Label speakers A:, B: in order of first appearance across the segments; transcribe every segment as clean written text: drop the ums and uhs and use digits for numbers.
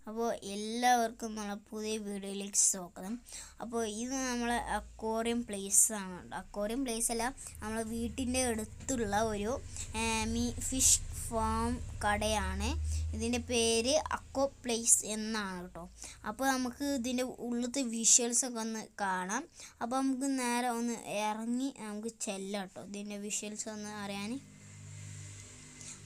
A: അപ്പോൾ എല്ലാവർക്കും നമ്മളെ പുതിയ വീഡിയോയിലേക്ക് സ്വാഗതം. അപ്പോൾ ഇത് നമ്മളെ അക്വേറിയം പ്ലേസ് ആണ് കേട്ടോ. അക്വേറിയം പ്ലേസ് അല്ല, നമ്മളെ വീട്ടിൻ്റെ അടുത്തുള്ള ഒരു ഫിഷ് ഫാം കടയാണ്. ഇതിൻ്റെ പേര് അക്വ പ്ലേസ് എന്നാണ് കേട്ടോ. അപ്പോൾ നമുക്ക് ഇതിൻ്റെ ഉള്ളിലത്തെ വിഷ്വൽസൊക്കെ ഒന്ന് കാണാം. അപ്പോൾ നമുക്ക് നേരെ ഒന്ന് ഇറങ്ങി നമുക്ക് ചെല്ലാം കേട്ടോ, ഇതിൻ്റെ വിഷ്വൽസ് ഒന്ന് അറിയാൻ.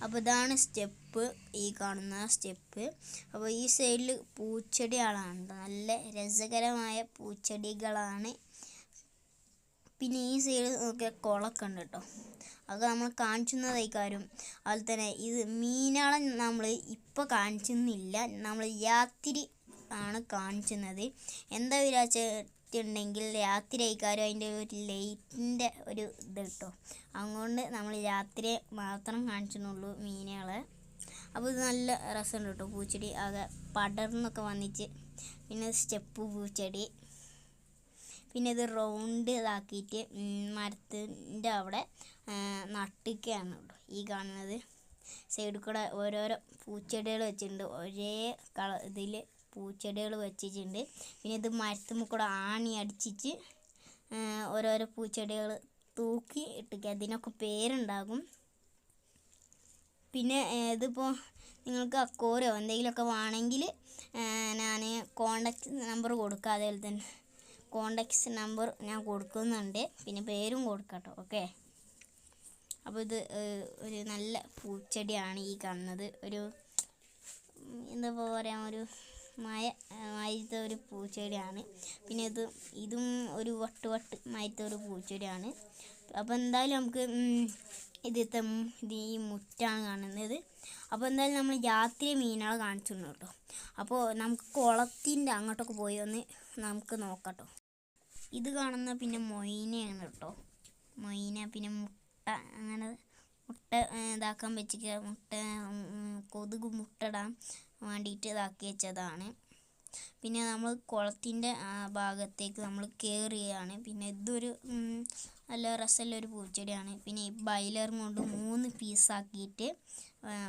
A: അപ്പോൾ ഇതാണ് സ്റ്റെപ്പ്, ഈ കാണുന്ന സ്റ്റെപ്പ്. അപ്പോൾ ഈ സൈഡിൽ പൂച്ചെടികളാണ്, നല്ല രസകരമായ പൂച്ചെടികളാണ്. പിന്നെ ഈ സൈഡിൽ നോക്കിയാൽ കുളമൊക്കെ ഉണ്ട് കേട്ടോ, അത് നമ്മൾ കാണിക്കുന്നതായി കാര്യം. അതുപോലെ തന്നെ ഇത് മീനുകളെ നമ്മൾ ഇപ്പോൾ കാണിക്കുന്നില്ല, നമ്മൾ രാത്രി ആണ് കാണിക്കുന്നത്. എന്താ വിചാരിച്ചിട്ടുണ്ടെങ്കിൽ രാത്രി ആയിക്കാരും അതിൻ്റെ ഒരു ലൈറ്റിൻ്റെ ഒരു ഇത് കേട്ടോ, അതുകൊണ്ട് നമ്മൾ രാത്രി മാത്രം കാണിച്ചിട്ടുള്ളൂ മീനുകളെ. അപ്പോൾ ഇത് നല്ല രസമുണ്ട് കേട്ടോ, പൂച്ചെടി ആകെ പടർന്നൊക്കെ വന്നിട്ട്. പിന്നെ സ്റ്റെപ്പ് പൂച്ചെടി, പിന്നെ ഇത് റൗണ്ട് ഇതാക്കിയിട്ട് മരത്തിൻ്റെ അവിടെ നട്ടിക്കുകയാണ് കേട്ടോ. ഈ കാണുന്നത് സൈഡിൽ കൂടെ ഓരോരോ പൂച്ചെടികൾ വെച്ചിട്ടുണ്ട്, ഒരേ ഇതിൽ പൂച്ചെടികൾ വെച്ചിട്ടുണ്ട്. പിന്നെ ഇത് മരത്തുമ്മ കൂടെ ആണി അടിച്ചിട്ട് ഓരോരോ പൂച്ചെടികൾ തൂക്കി ഇട്ടിക്കുക, അതിനൊക്കെ പേരുണ്ടാകും. പിന്നെ ഇതിപ്പോൾ നിങ്ങൾക്ക് അക്വേറിയോ എന്തെങ്കിലുമൊക്കെ വേണമെങ്കിൽ ഞാൻ കോണ്ടാക്ട് നമ്പർ കൊടുക്കാം, അതേപോലെ തന്നെ കോണ്ടാക്ട്സ് നമ്പർ ഞാൻ കൊടുക്കുന്നുണ്ട്, പിന്നെ പേരും കൊടുക്കാം കേട്ടോ. ഓക്കെ, അപ്പോൾ ഇത് ഒരു നല്ല പൂച്ചെടിയാണ് ഈ കാണുന്നത്. ഒരു എന്താ പറയുക, ഒരു മയത്തെ ഒരു പൂച്ചെടിയാണ്. പിന്നെ ഇതും ഒരു വട്ട് മയത്തെ ഒരു പൂച്ചെടിയാണ്. അപ്പോൾ എന്തായാലും നമുക്ക് ഇത് ഈ മുറ്റാണ് കാണുന്നത്. അപ്പോൾ എന്തായാലും നമ്മൾ രാത്രി മീനുകളെ കാണിച്ചിരുന്നു കേട്ടോ. അപ്പോൾ നമുക്ക് കുളത്തിൻ്റെ അങ്ങോട്ടൊക്കെ പോയി ഒന്ന് നമുക്ക് നോക്കാം കേട്ടോ. ഇത് കാണുന്ന പിന്നെ മൊയിനയാണ് കേട്ടോ, മൊയിന. പിന്നെ മുട്ട, അങ്ങനെ മുട്ട ഇതാക്കാൻ വെച്ചിട്ട് കൊതുക് മുട്ടയിടാൻ വേണ്ടിയിട്ട് ഇതാക്കി വെച്ചതാണ്. പിന്നെ നമ്മൾ കുളത്തിൻ്റെ ഭാഗത്തേക്ക് നമ്മൾ കയറുകയാണ്. പിന്നെ ഇതൊരു നല്ല രസമുള്ളൊരു പൂച്ചെടിയാണ്. പിന്നെ ഈ ബൈലർ കൊണ്ട് 3 പീസാക്കിയിട്ട്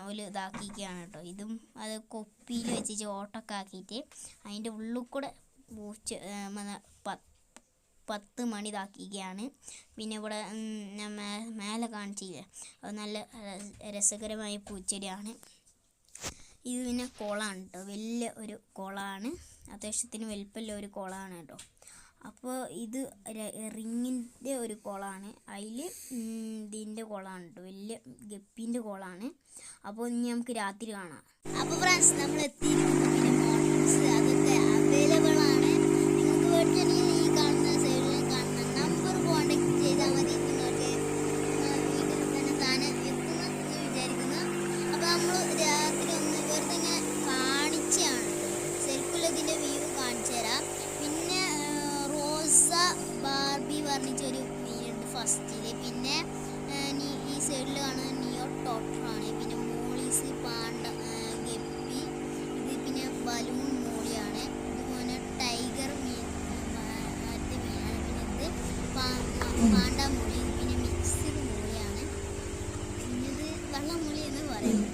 A: ഒരു ഇതാക്കിക്കുകയാണ് കേട്ടോ. ഇതും അത് കൊപ്പിയിൽ വെച്ചിട്ട് ഓട്ടൊക്കെ ആക്കിയിട്ട് അതിൻ്റെ ഉള്ളിൽ കൂടെ 10 മണി ഇതാക്കിക്കുകയാണ്. പിന്നെ ഇവിടെ ഞാൻ മേലെ കാണിച്ചില്ലേ, അത് നല്ല രസകരമായ പൂച്ചെടിയാണ്. ഇത് പിന്നെ കുളമാണ് കേട്ടോ, വലിയ ഒരു കുളമാണ്, അത്യാവശ്യത്തിന് വലിപ്പമുള്ള ഒരു കുളമാണ് കേട്ടോ. അപ്പോൾ ഇത് റിങ്ങിൻ്റെ ഒരു കുളമാണ്, അതിൽ ഇതിൻ്റെ കുളമാണ് കേട്ടോ, വലിയ ഗപ്പീൻ്റെ കുളമാണ്. അപ്പോൾ ഇനി നമുക്ക് രാത്രി കാണാം. അപ്പോൾ ഫ്രണ്ട്സ്, നമ്മൾ എത്തിയിരിക്കുന്നു. പിന്നെ മോട്ടോർസ് അതൊക്കെ അവൈലബിൾ ആണ്. നിങ്ങൾക്ക് വേണ്ടിയിട്ട് ഈ കാണുന്ന സൈഡിൽ കാണുന്ന നമ്പർ കോൺടാക്ട് ചെയ്താൽ മതി. നിങ്ങൾക്ക് വീട്ടിൽ തന്നെ സാധനം എത്തുന്നു എന്ന് വിചാരിക്കുന്നു. അപ്പോൾ നമ്മൾ രാത്രി ഒന്ന് വെറുതെ ഇങ്ങനെ കാണിച്ചാണ്, ശരിക്കുള്ളതിൻ്റെ വ്യൂ കാണിച്ചു തരാം. പിന്നെ റോസ ബാർബി പറഞ്ഞിട്ടൊരു മീനുണ്ട് ഫസ്റ്റിൽ. പിന്നെ ഈ സൈഡിൽ കാണുന്നത് നിയോ ടോട്ടറാണ്. പിന്നെ മോളീസ് പാണ്ട ഗപ്പി, ഇത് പിന്നെ ബലൂൺ മോളിയാണ്. ഇതുപോലെ ടൈഗർ മീൻ മറ്റേ മീനാണ്. പിന്നെ ഇത് പാണ്ട മോളി, പിന്നെ മിക്സ്ഡ് മോളിയാണ്. പിന്നെ ഇത് വെള്ളം മോളി എന്ന് പറയും.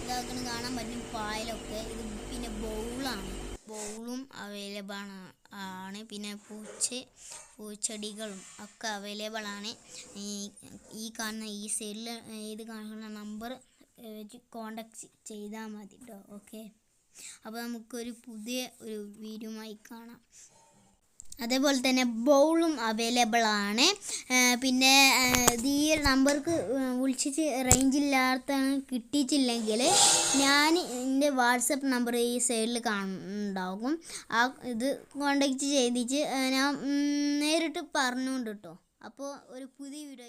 A: ഇതൊക്കെ കാണാൻ പറ്റും പായലൊക്കെ. ഇത് പിന്നെ ബൗളും അവൈലബിൾ ആണ്. പിന്നെ പൂച്ചെടികളും ഒക്കെ അവൈലബിൾ ആണ്. ഈ കാണുന്ന ഈ സൈഡിൽ ഇത് കാണുന്ന നമ്പർ കോണ്ടാക്ട് ചെയ്താൽ മതി കേട്ടോ. ഓക്കെ, അപ്പോൾ നമുക്കൊരു പുതിയ ഒരു വീഡിയോയുമായി കാണാം. അതേപോലെ തന്നെ ബൗളും അവൈലബിൾ ആണ്. പിന്നെ ഈ നമ്പർക്ക് വിളിച്ചിട്ട് റേഞ്ചില്ലാത്താണ് കിട്ടിയിട്ടില്ലെങ്കിൽ ഞാൻ എൻ്റെ വാട്സപ്പ് നമ്പർ ഈ സൈഡിൽ ഉണ്ടാകും, ഇത് കോണ്ടാക്ട് ചെയ്തിട്ട് ഞാൻ നേരിട്ട് പറഞ്ഞുകൊണ്ട് കേട്ടോ. അപ്പോൾ ഒരു പുതിയ വീഡിയോ